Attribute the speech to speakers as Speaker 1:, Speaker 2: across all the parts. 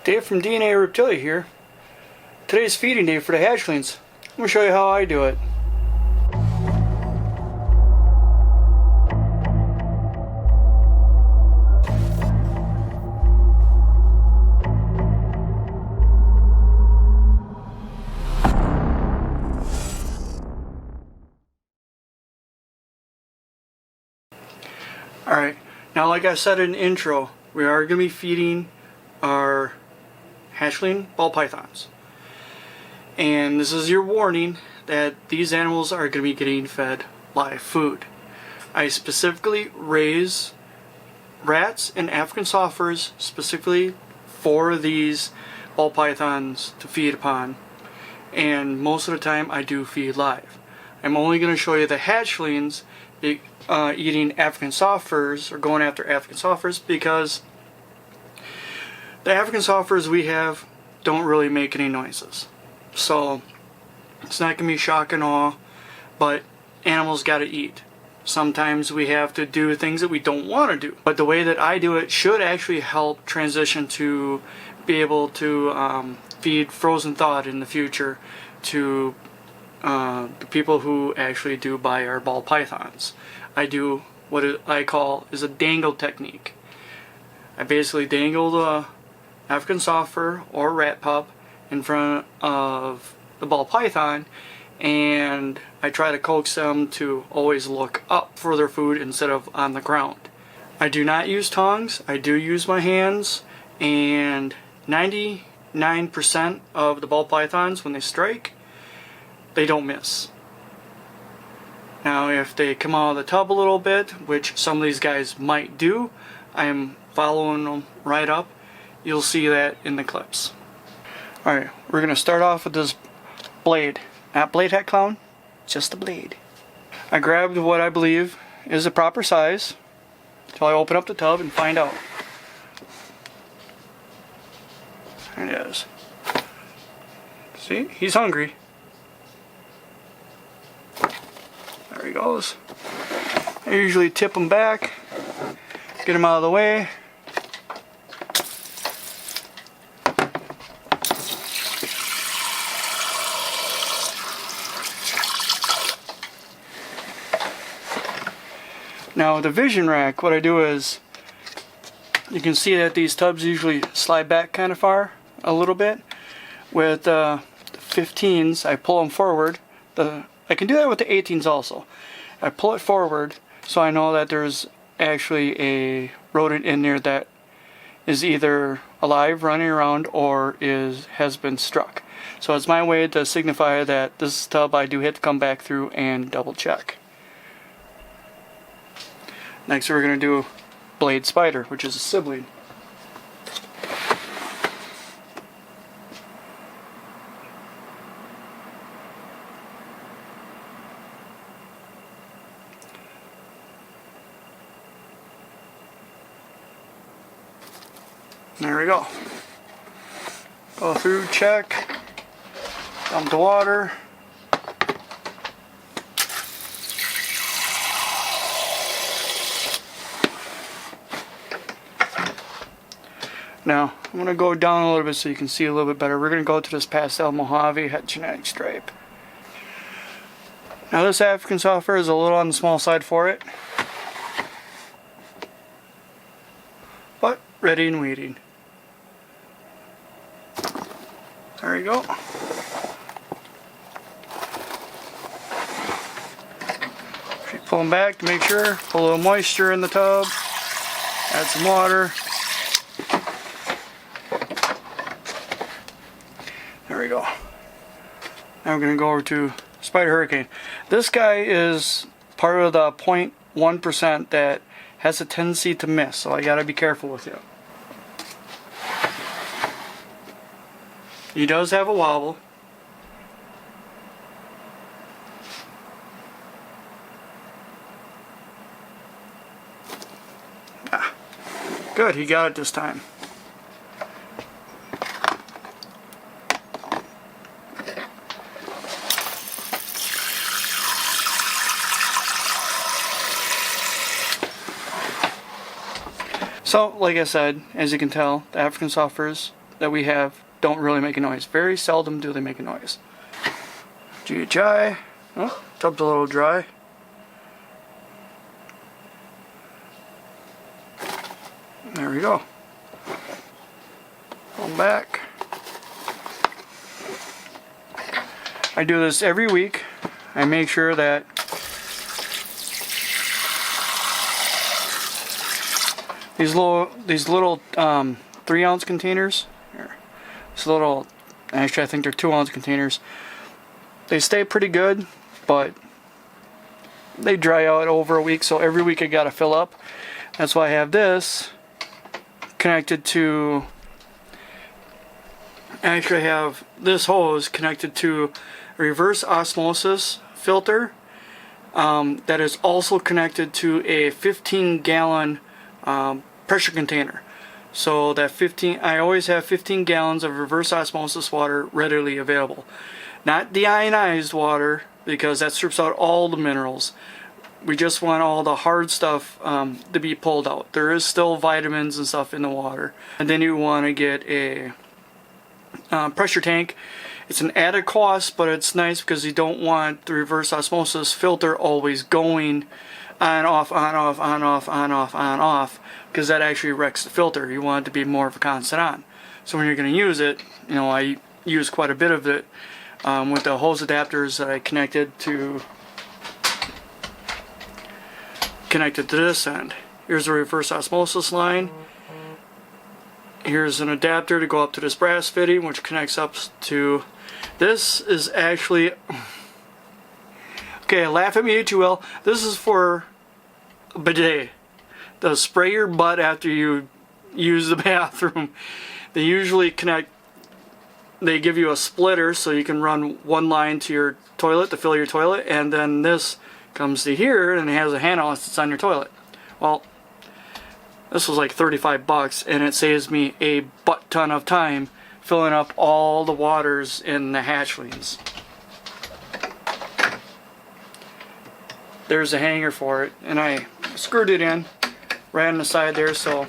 Speaker 1: Dave from DNA Reptilia here. Today's feeding day for the hatchlings. I'm going to show you how I do it. Alright, now like I said in the intro, we are going to be feeding our hatchling ball pythons. And this is your warning that these animals are going to be getting fed live food. I specifically raise rats and African softers specifically for these ball pythons to feed upon. And most of the time I do feed live. I'm only going to show you the hatchlings eating African softers or going after African softers because the African softers we have don't really make any noises. So it's not going to be shock and awe, but animals got to eat. Sometimes we have to do things that we don't want to do. But the way that I do it should actually help transition to be able to feed frozen-thawed in the future to the people who actually do buy our ball pythons. I do what I call is a dangle technique. I basically dangle the African softer or rat pup in front of the ball python, and I try to coax them to always look up for their food instead of on the ground. I do not use tongs, I do use my hands, and 99% of the ball pythons when they strike, they don't miss. Now if they come out of the tub a little bit, which some of these guys might do, I am following them right up. You'll see that in the clips. Alright, we're going to start off with this blade. Not blade hat clown, just a blade. I grabbed what I believe is the proper size. So I open up the tub and find out. There it is. See, he's hungry. There he goes. I usually tip him back, get him out of the way. Now the vision rack, what I do is, you can see that these tubs usually slide back kind of far, a little bit. With the 15s, I pull them forward. I can do that with the 18s also. I pull it forward so I know that there's actually a rodent in there that is either alive, running around, or has been struck. So it's my way to signify that this tub I do have to come back through and double check. Next we're going to do blade spider, which is a sibling. There we go. Go through, check, dump the water. Now, I'm going to go down a little bit so you can see a little bit better. We're going to go to this pastel Mojave het genetic stripe. Now this African softer is a little on the small side for it, but ready and waiting. There you go. Pull them back to make sure. Put a little moisture in the tub. Add some water. There we go. Now we're going to go over to Spider Hurricane. This guy is part of the 0.1% that has a tendency to miss, so I gotta be careful with him. He does have a wobble. Ah, good, he got it this time. So, like I said, as you can tell, the African softers that we have don't really make a noise. Very seldom do they make a noise. GHI. Oh, tub's a little dry. There we go. Pull them back. I do this every week. I make sure that these little 3-ounce containers, actually I think they're 2-ounce containers, they stay pretty good, but they dry out over a week, so every week I gotta fill up. That's why I have this connected to, actually I have this hose connected to a reverse osmosis filter that is also connected to a 15-gallon pressure container. So that I always have 15 gallons of reverse osmosis water readily available. Not deionized water, because that strips out all the minerals. We just want all the hard stuff to be pulled out. There is still vitamins and stuff in the water. And then you want to get a pressure tank. It's an added cost, but it's nice because you don't want the reverse osmosis filter always going on, off, on, off, on, off, on, off, on, off, because that actually wrecks the filter. You want it to be more of a constant on. So when you're going to use it, you know, I use quite a bit of it with the hose adapters that I connected to this end. Here's a reverse osmosis line. Here's an adapter to go up to this brass fitting, which connects up to this. Is actually, okay, laugh at me if you will, this is for a bidet. To spray your butt after you use the bathroom. They usually connect, they give you a splitter so you can run one line to your toilet to fill your toilet, and then this comes to here and it has a handle that sits on your toilet. Well, this was like 35 bucks, and it saves me a butt ton of time filling up all the waters in the hatchlings. There's a hanger for it, and I screwed it in right on the side there. So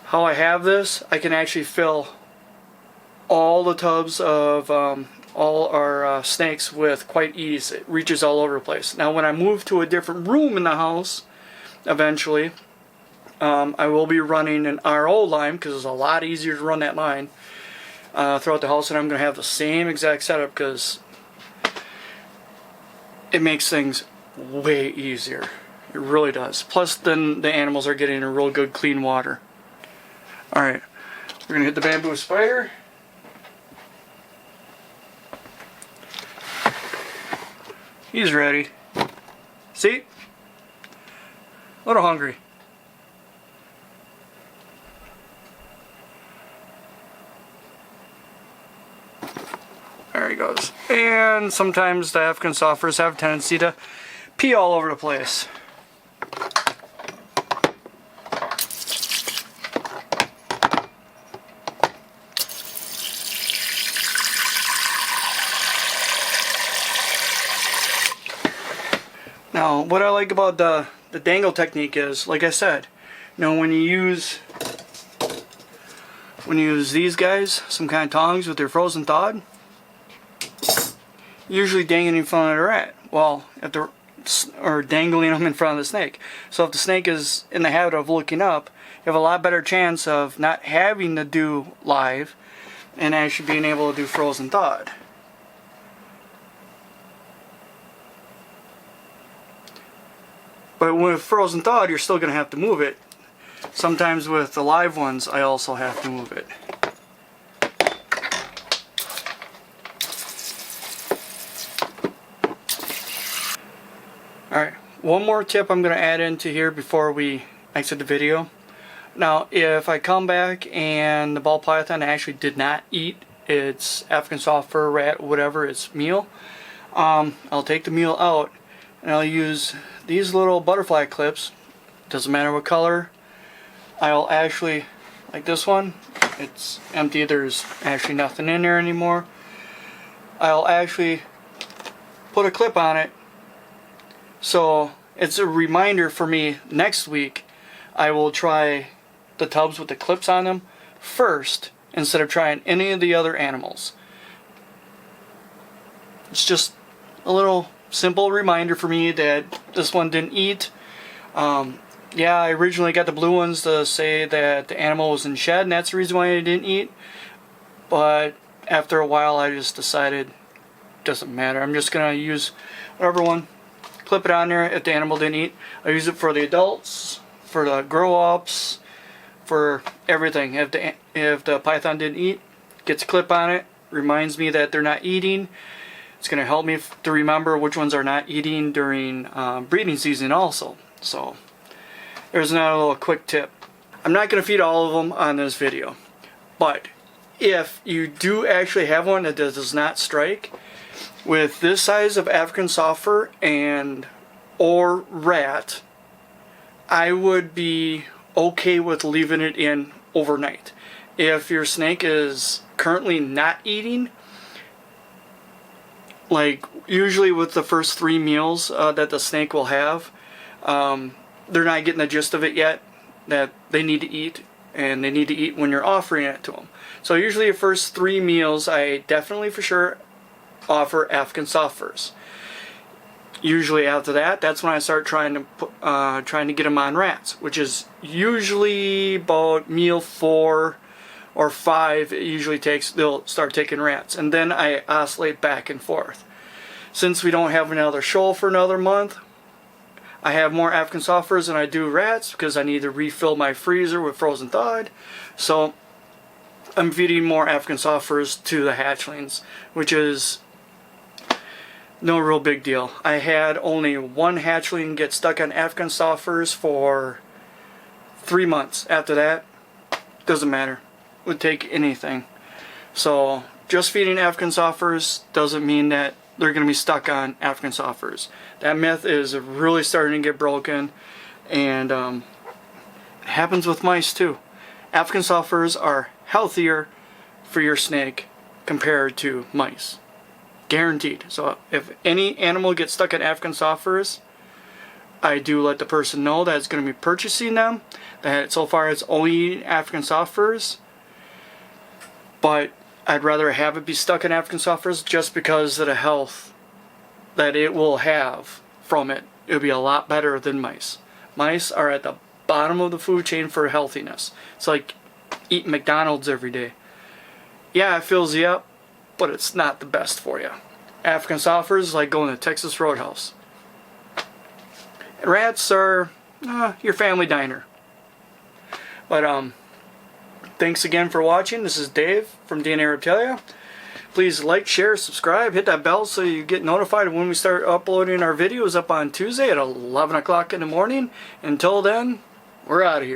Speaker 1: how I have this, I can actually fill all the tubs of all our snakes with quite ease. It reaches all over the place. Now when I move to a different room in the house eventually, I will be running an RO line, because it's a lot easier to run that line throughout the house, and I'm going to have the same exact setup because it makes things way easier. It really does. Plus then the animals are getting a real good clean water. Alright, we're going to hit the bamboo spider. He's ready. See? A little hungry. There he goes. And sometimes the African softers have a tendency to pee all over the place. Now, what I like about the dangle technique is, like I said, you know, when you use these guys, some kind of tongs with their frozen-thawed, usually dangling in front of the rat. Well, or dangling them in front of the snake. So if the snake is in the habit of looking up, you have a lot better chance of not having to do live and actually being able to do frozen-thawed. But with frozen-thawed, you're still going to have to move it. Sometimes with the live ones, I also have to move it. Alright, one more tip I'm going to add into here before we exit the video. Now, if I come back and the ball python actually did not eat its African soft fur, rat, whatever, its meal, I'll take the meal out and I'll use these little butterfly clips. Doesn't matter what color. I'll actually, like this one, it's empty, there's actually nothing in there anymore. I'll actually put a clip on it, so it's a reminder for me next week. I will try the tubs with the clips on them, first instead of trying any of the other animals. It's just a little simple reminder for me that this one didn't eat. Yeah, I originally got the blue ones to say that the animal was in shed, and that's the reason why it didn't eat. But after a while, I just decided, doesn't matter. I'm just gonna use whatever one, clip it on there. If the animal didn't eat, I use it for the adults, for the grow-ups, for everything. If the python didn't eat, gets a clip on it, reminds me that they're not eating. It's gonna help me to remember which ones are not eating during breeding season also. So there's another little quick tip. I'm not going to feed all of them on this video, but if you do actually have one that does not strike, with this size of African soft fur and or rat, I would be okay with leaving it in overnight. If your snake is currently not eating, like usually with the first 3 meals that the snake will have, they're not getting the gist of it yet, that they need to eat, and they need to eat when you're offering it to them. So usually the first 3 meals, I definitely for sure offer African soft furs. Usually after that, that's when I start trying to get them on rats, which is usually about meal 4 or 5. It usually takes, they'll start taking rats, and then I oscillate back and forth. Since we don't have another shoal for another month, I have more African soft furs than I do rats because I need to refill my freezer with frozen-thawed. So I'm feeding more African soft furs to the hatchlings, which is no real big deal. I had only 1 hatchling get stuck on African soft furs for 3 months. After that, doesn't matter. Would take anything. So just feeding African soft furs doesn't mean that they're going to be stuck on African soft furs. That myth is really starting to get broken, and it happens with mice too. African soft furs are healthier for your snake compared to mice. Guaranteed. So if any animal gets stuck on African soft furs, I do let the person know that it's going to be purchasing them, that so far it's only eating African soft furs, but I'd rather have it be stuck in African soft furs just because of the health that it will have from it. It'll be a lot better than mice. Mice are at the bottom of the food chain for healthiness. It's like eating McDonald's every day. Yeah, it fills you up, but it's not the best for you. African soft furs is like going to Texas Roadhouse. Rats are your family diner. But thanks again for watching. This is Dave from DNA Reptilia. Please like, share, subscribe, hit that bell so you get notified when we start uploading our videos up on Tuesday at 11 o'clock in the morning. Until then, we're out of here.